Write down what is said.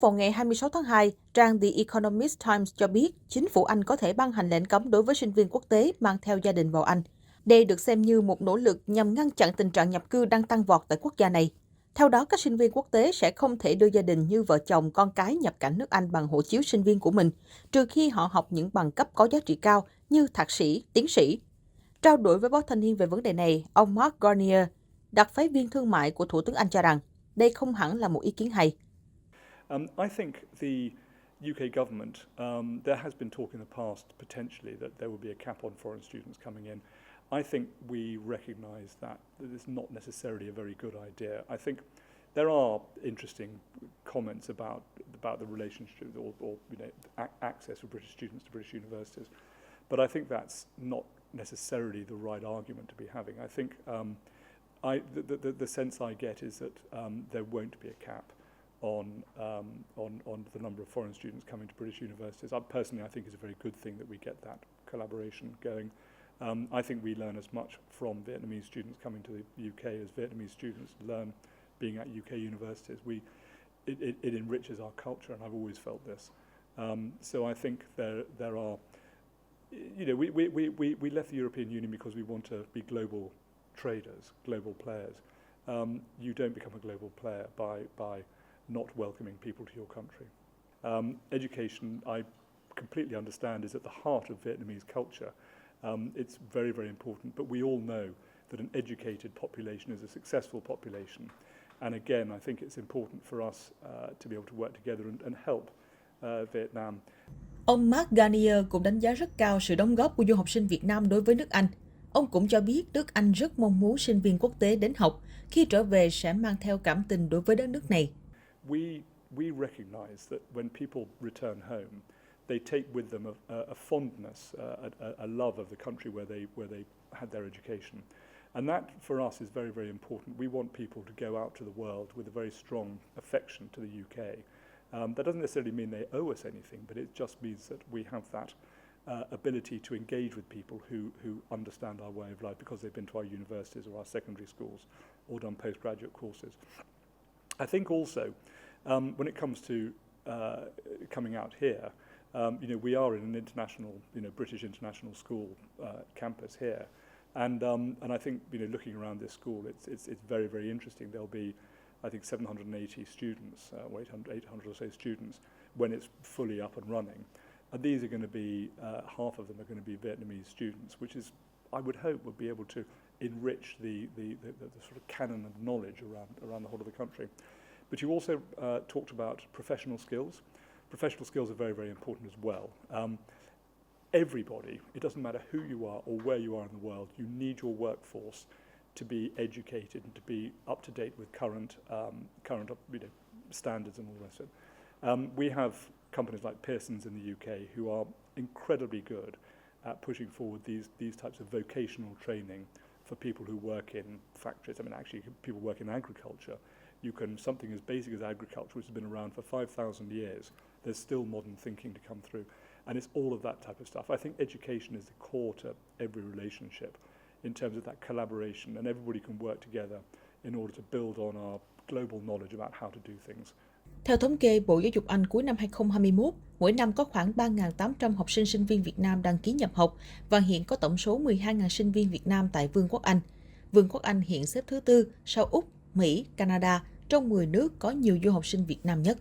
vào ngày 26 tháng 2, trang The Economist Times cho biết chính phủ Anh có thể ban hành lệnh cấm đối với sinh viên quốc tế mang theo gia đình vào Anh. Đây được xem như một nỗ lực nhằm ngăn chặn tình trạng nhập cư đang tăng vọt tại quốc gia này. Theo đó, các sinh viên quốc tế sẽ không thể đưa gia đình như vợ chồng, con cái nhập cảnh nước Anh bằng hộ chiếu sinh viên của mình, trừ khi họ học những bằng cấp có giá trị cao như thạc sĩ, tiến sĩ. Trao đổi với Báo Thanh Niên về vấn đề này, ông Mark Garnier, đặc phái viên thương mại của Thủ tướng Anh cho rằng đây không hẳn là một ý kiến hay. I think the UK government, there has been talk in the past potentially that there will be a cap on foreign students coming in. I think we recognise that it's not necessarily a very good idea. I think there are interesting comments about the relationship or access for British students to British universities, but I think that's not necessarily the right argument to be having. I think the sense I get is that there won't be a cap on the number of foreign students coming to British universities. Personally, I think it's a very good thing that we get that collaboration going. I think we learn as much from Vietnamese students coming to the UK as Vietnamese students learn being at UK universities. It enriches our culture, and I've always felt this. So I think there are, we left the European Union because we want to be global traders, global players. You don't become a global player by not welcoming people to your country. Education, I completely understand, is at the heart of Vietnamese culture. It's very, very important, but we all know that an educated population is a successful population. And again, I think it's important for us to be able to work together and help Vietnam. Ông Mark Garnier cũng đánh giá rất cao sự đóng góp của du học sinh Việt Nam đối với nước Anh. Ông cũng cho biết nước Anh rất mong muốn sinh viên quốc tế đến học, khi trở về sẽ mang theo cảm tình đối với đất nước này. We recognise that when people return home, they take with them a fondness, a love of the country where they had their education. And that, for us, is very, very important. We want people to go out to the world with a very strong affection to the UK. That doesn't necessarily mean they owe us anything, but it just means that we have that ability to engage with people who understand our way of life because they've been to our universities or our secondary schools or done postgraduate courses. I think also, when it comes to coming out here, we are in an international, British international school campus here, and I think looking around this school, it's very, very interesting. There'll be, I think, 780 students, or 800 or so students when it's fully up and running, and these are going to be half of them are going to be Vietnamese students, which is, I would hope, would be able to enrich the sort of canon of knowledge around the whole of the country. But you also talked about professional skills. Professional skills are very, very important as well. Everybody, it doesn't matter who you are or where you are in the world, you need your workforce to be educated and to be up to date with current standards and all the rest of it. We have companies like Pearson's in the UK who are incredibly good at pushing forward these types of vocational training for people who work in factories. I mean, actually, people work in agriculture. Something as basic as agriculture, which has been around for 5,000 years, there's still modern thinking to come through. And it's all of that type of stuff. I think education is the core to every relationship in terms of that collaboration, and everybody can work together in order to build on our global knowledge about how to do things. Theo thống kê Bộ Giáo dục Anh cuối năm 2021, mỗi năm có khoảng 3.800 học sinh sinh viên Việt Nam đăng ký nhập học và hiện có tổng số 12.000 sinh viên Việt Nam tại Vương quốc Anh. Vương quốc Anh hiện xếp thứ tư sau Úc, Mỹ, Canada trong 10 nước có nhiều du học sinh Việt Nam nhất.